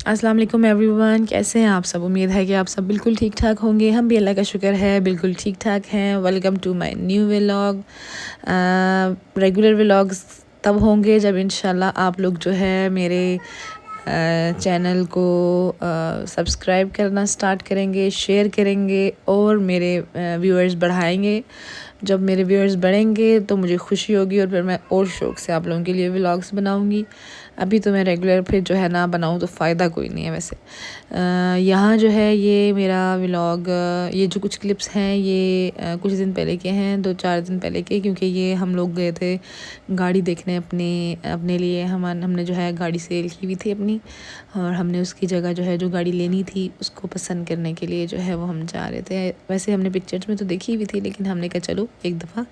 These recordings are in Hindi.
अस्सलाम वालेकुम एवरीवन, कैसे हैं आप सब। उम्मीद है कि आप सब बिल्कुल ठीक ठाक होंगे। हम भी अल्लाह का शुक्र है बिल्कुल ठीक ठाक हैं। Welcome to my new vlog. Regular vlogs तब होंगे जब इंशाल्लाह आप लोग जो है मेरे चैनल को सब्सक्राइब करना स्टार्ट करेंगे, शेयर करेंगे और मेरे व्यूअर्स बढ़ाएंगे। जब मेरे व्यूअर्स बढ़ेंगे तो मुझे खुशी होगी और फिर मैं और शौक़ से आप लोगों के लिए व्लॉग्स बनाऊंगी। अभी तो मैं रेगुलर फिर जो है ना बनाऊँ तो फ़ायदा कोई नहीं है। वैसे यहाँ जो है ये मेरा व्लॉग, ये जो कुछ क्लिप्स हैं ये कुछ दिन पहले के हैं, 2-4 दिन पहले के, क्योंकि ये हम लोग गए थे गाड़ी देखने अपने लिए। हमने जो है गाड़ी सेल की हुई थी अपनी, और हमने उसकी जगह जो है जो गाड़ी लेनी थी उसको पसंद करने के लिए जो है वो हम जा रहे थे। वैसे हमने पिक्चर्स में तो देखी हुई थी, लेकिन हमने कहा चलो एक दफ़ा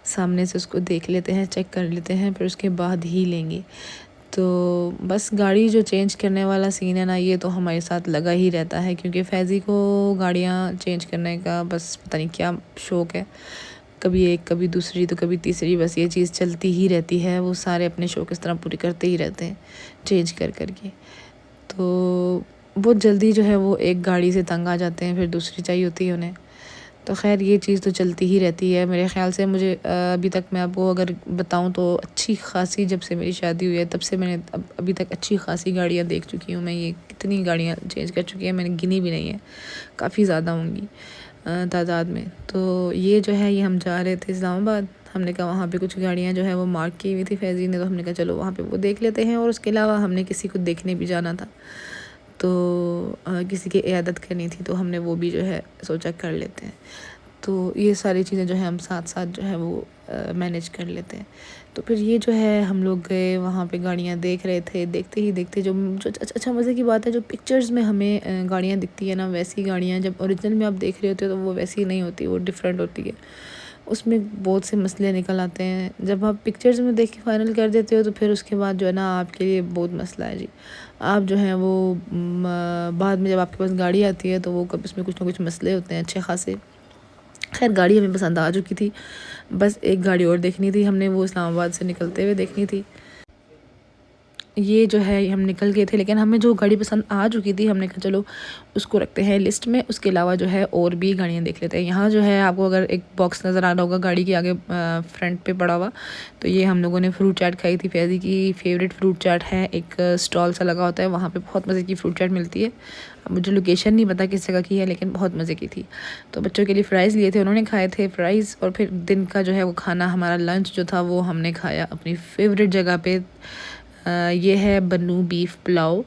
सामने से उसको देख लेते हैं, चेक कर लेते हैं, फिर उसके बाद ही लेंगे। तो बस गाड़ी जो चेंज करने वाला सीन है ना, ये तो हमारे साथ लगा ही रहता है, क्योंकि फैज़ी को गाड़ियाँ चेंज करने का बस पता नहीं क्या शौक़ है। कभी एक, कभी दूसरी, तो कभी तीसरी, बस ये चीज़ चलती ही रहती है। वो सारे अपने शौक़ इस तरह पूरे करते ही रहते हैं चेंज कर के। तो बहुत जल्दी जो है वो एक गाड़ी से तंग आ जाते हैं, फिर दूसरी चाहिए होती है उन्हें। तो ख़ैर ये चीज़ तो चलती ही रहती है मेरे ख़्याल से। मुझे अभी तक मैं आपको अगर बताऊं तो अच्छी खासी, जब से मेरी शादी हुई है तब से मैंने अभी तक अच्छी खासी गाड़ियां देख चुकी हूँ मैं। ये कितनी गाड़ियां चेंज कर चुकी है मैंने गिनी भी नहीं है, काफ़ी ज़्यादा होंगी तादाद में। तो ये जो है ये हम जा रहे थे इस्लामाबाद। हमने कहा वहाँ पे कुछ गाड़ियाँ जो है वो मार्क की हुई थी फैज़ी ने, तो हमने कहा चलो वहाँ पे वो देख लेते हैं। और उसके अलावा हमने किसी को देखने भी जाना था, तो किसी की इयादत करनी थी, तो हमने वो भी जो है सोचा कर लेते हैं। तो ये सारी चीज़ें जो है हम साथ साथ जो है वो मैनेज कर लेते हैं। तो फिर ये जो है हम लोग गए वहाँ पे, गाड़ियाँ देख रहे थे। देखते ही देखते जो अच्छा मज़े की बात है, जो पिक्चर्स में हमें गाड़ियाँ दिखती है ना, वैसी गाड़ियाँ जब ओरिजिनल में आप देख रहे होते हो तो वो वैसी नहीं होती, वो डिफरेंट होती है। उसमें बहुत से मसले निकल आते हैं। जब आप पिक्चर्स में देख के फ़ाइनल कर देते हो तो फिर उसके बाद जो है ना आपके लिए बहुत मसला है जी। आप जो है वो बाद में जब आपके पास गाड़ी आती है तो वो कब उसमें कुछ ना कुछ मसले होते हैं अच्छे खासे। खैर गाड़ी हमें पसंद आ चुकी थी, बस एक गाड़ी और देखनी थी हमने, वो इस्लामाबाद से निकलते हुए देखनी थी। ये जो है हम निकल गए थे, लेकिन हमें जो गाड़ी पसंद आ चुकी थी हमने कहा चलो उसको रखते हैं लिस्ट में। उसके अलावा जो है और भी गाड़ियाँ देख लेते हैं। यहाँ जो है आपको अगर एक बॉक्स नज़र आ रहा होगा गाड़ी के आगे फ्रंट पे पड़ा हुआ, तो ये हम लोगों ने फ्रूट चाट खाई थी। फैज़ी की फेवरेट फ्रूट चाट है, एक स्टॉल सा लगा होता है वहाँ पर, बहुत मज़े की फ्रूट चाट मिलती है। मुझे लोकेशन नहीं पता किस जगह की है, लेकिन बहुत मज़े की थी। तो बच्चों के लिए फ़्राइज़ लिए थे, उन्होंने खाए थे फ़्राइज़। और फिर दिन का जो है वो खाना, हमारा लंच जो था वो हमने खाया अपनी फेवरेट जगह पे। ये है बन्नू बीफ पुलाव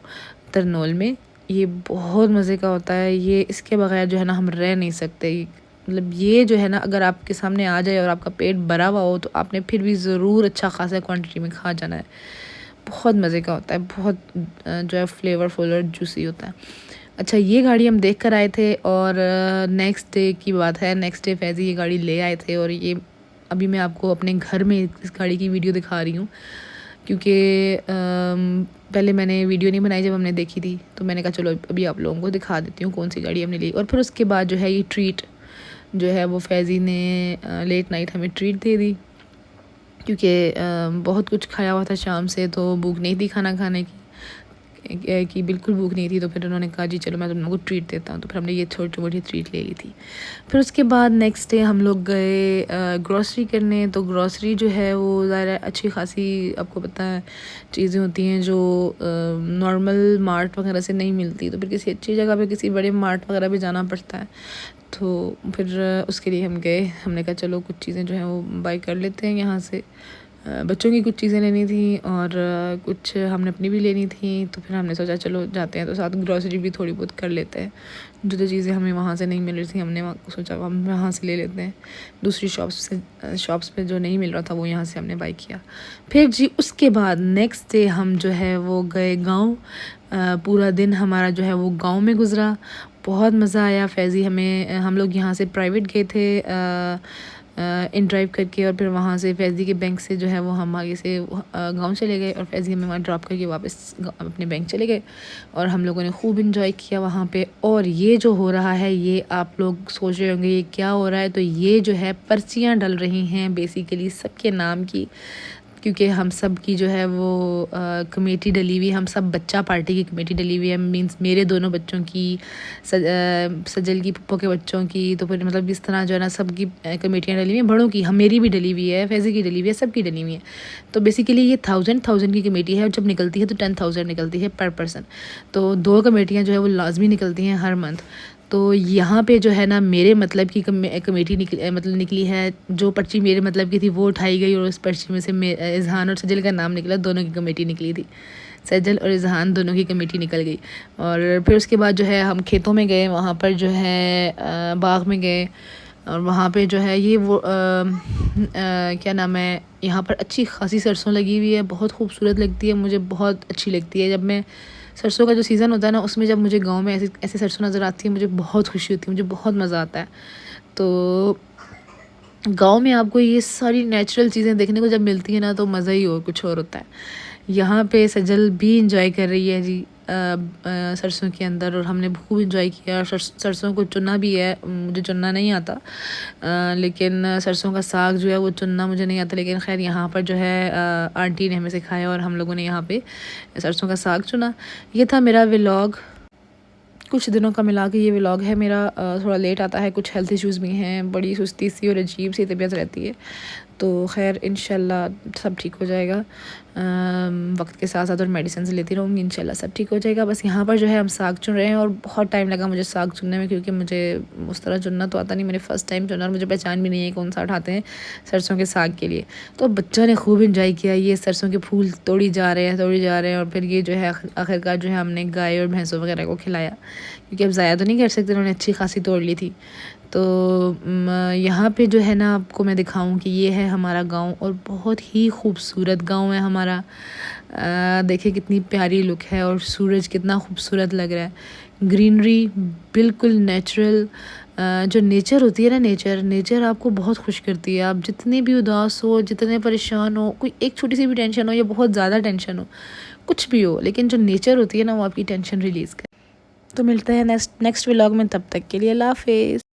तरनोल में। ये बहुत मज़े का होता है, ये इसके बगैर जो है ना हम रह नहीं सकते। मतलब ये जो है ना अगर आपके सामने आ जाए और आपका पेट भरा हुआ हो तो आपने फिर भी ज़रूर अच्छा खासा क्वांटिटी में खा जाना है। बहुत मज़े का होता है, बहुत जो है फ्लेवरफुल और जूसी होता है। अच्छा, ये गाड़ी हम देख कर आए थे और नेक्स्ट डे की बात है, नेक्स्ट डे फैज़ी ये गाड़ी ले आए थे। और ये अभी मैं आपको अपने घर में इस गाड़ी की वीडियो दिखा रही हूँ, क्योंकि पहले मैंने वीडियो नहीं बनाई जब हमने देखी थी, तो मैंने कहा चलो अभी आप लोगों को दिखा देती हूँ कौन सी गाड़ी हमने ली। और फिर उसके बाद जो है ये ट्रीट जो है वो फैज़ी ने लेट नाइट हमें ट्रीट दे दी, क्योंकि बहुत कुछ खाया हुआ था शाम से, तो भूख नहीं थी खाना खाने की बिल्कुल भूख नहीं थी। तो फिर उन्होंने कहा जी चलो मैं तुम लोगों को ट्रीट देता हूँ, तो फिर हमने ये छोटी मोटी ट्रीट ले ली थी। फिर उसके बाद नेक्स्ट डे हम लोग गए ग्रॉसरी करने। तो ग्रॉसरी जो है वो ज़्यादा अच्छी खासी, आपको पता है, चीज़ें होती हैं जो नॉर्मल मार्ट वगैरह से नहीं मिलती, तो फिर किसी अच्छी जगह पे किसी बड़े मार्ट वगैरह भी जाना पड़ता है। तो फिर उसके लिए हम गए, हमने कहा चलो कुछ चीज़ें जो हैं वो बाई कर लेते हैं यहाँ से। बच्चों की कुछ चीज़ें लेनी थी और कुछ हमने अपनी भी लेनी थी। तो फिर हमने सोचा चलो जाते हैं तो साथ ग्रॉसरी भी थोड़ी बहुत कर लेते हैं। जो चीज़ें हमें वहाँ से नहीं मिल रही थी हमने सोचा हम वहाँ से ले लेते हैं। दूसरी शॉप्स पे जो नहीं मिल रहा था वो यहाँ से हमने बाई किया। फिर जी उसके बाद नेक्स्ट डे हम जो है वो गए गाँव। पूरा दिन हमारा जो है वो गाँव में गुज़रा, बहुत मज़ा आया। फैज़ी हम लोग यहाँ से प्राइवेट गए थे इन ड्राइव करके, और फिर वहाँ से फैज़ी के बैंक से जो है वो हम आगे से गांव चले गए, और फैज़ी हमें वहाँ ड्रॉप करके वापस अपने बैंक चले गए। और हम लोगों ने खूब इंजॉय किया वहाँ पे। और ये जो हो रहा है, ये आप लोग सोच रहे होंगे ये क्या हो रहा है, तो ये जो है पर्चियाँ डल रही हैं बेसिकली सबके नाम की, क्योंकि हम सब की जो है वो कमेटी डली हुई, हम सब बच्चा पार्टी की कमेटी डली हुई है। मींस मेरे दोनों बच्चों की, सजल की, पप्पो के बच्चों की, तो फिर मतलब इस तरह जो है ना सबकी कमेटियाँ डली हुई हैं। बड़ों की, हम मेरी भी डली हुई है, फैज़ी की डली हुई है, सब की डली हुई है। तो बेसिकली ये 1000 की कमेटी है, और जब निकलती है तो 10,000 निकलती है पर पर्सन। तो 2 कमेटियाँ जो है वो लाजमी निकलती हैं हर मंथ। तो यहाँ पे जो है ना मेरे मतलब की कमेटी निकली है। जो पर्ची मेरे मतलब की थी वो उठाई गई, और उस पर्ची में से इज़हान और सजल का नाम निकला। दोनों की कमेटी निकली थी, सजल और इज़हान दोनों की कमेटी निकल गई। और फिर उसके बाद जो है हम खेतों में गए, वहाँ पर जो है बाग में गए, और वहाँ पे जो है ये वो क्या नाम है, यहाँ पर अच्छी खासी सरसों लगी हुई है, बहुत खूबसूरत लगती है, मुझे बहुत अच्छी लगती है। जब मैं सरसों का जो सीज़न होता है ना, उसमें जब मुझे गांव में ऐसे ऐसे सरसों नज़र आती है, मुझे बहुत खुशी होती है, मुझे बहुत मज़ा आता है। तो गांव में आपको ये सारी नेचुरल चीज़ें देखने को जब मिलती है ना, तो मज़ा ही और कुछ और होता है। यहाँ पे सजल भी इंजॉय कर रही है जी सरसों के अंदर, और हमने खूब इंजॉय किया। और सरसों को चुनना भी है, मुझे चुनना नहीं आता, लेकिन सरसों का साग जो है वो चुनना मुझे नहीं आता। लेकिन खैर यहाँ पर जो है आंटी ने हमें सिखाया, और हम लोगों ने यहाँ पे सरसों का साग चुना। ये था मेरा व्लॉग, कुछ दिनों का मिला के ये व्लॉग है मेरा। थोड़ा लेट आता है, कुछ हेल्थ इश्यूज़ भी हैं, बड़ी सुस्ती सी और अजीब सी तबीयत रहती है। तो खैर इंशाल्लाह सब ठीक हो जाएगा। वक्त के साथ साथ और मेडिसिन लेती रहूँगी, इंशाल्लाह सब ठीक हो जाएगा। बस यहाँ पर जो है हम साग चुन रहे हैं, और बहुत टाइम लगा मुझे साग चुनने में, क्योंकि मुझे उस तरह चुनना तो आता नहीं। मैंने फ़र्स्ट टाइम चुना, और मुझे पहचान भी नहीं है कौन सा उठाते हैं सरसों के साग के लिए। तो बच्चों ने खूब इंजॉय किया, ये सरसों के फूल तोड़ी जा रहे हैं। और फिर ये जो है आखिरकार जो है हमने गाय और भैंसों वगैरह को खिलाया, क्योंकि अब ज़ाया तो नहीं कर सकते, उन्होंने अच्छी खासी तोड़ ली थी। तो यहाँ पे जो है ना आपको मैं दिखाऊं कि ये है हमारा गांव, और बहुत ही खूबसूरत गांव है हमारा। देखिए कितनी प्यारी लुक है, और सूरज कितना खूबसूरत लग रहा है, ग्रीनरी बिल्कुल नेचुरल। जो नेचर होती है ना, नेचर आपको बहुत खुश करती है। आप जितने भी उदास हो, जितने परेशान हो, कोई एक छोटी सी भी टेंशन हो या बहुत ज़्यादा टेंशन हो, कुछ भी हो, लेकिन जो नेचर होती है ना वो आपकी टेंशन रिलीज़ करे। तो मिलते हैं नेक्स्ट व्लॉग में, तब तक के लिए अल्लाह हाफिज़।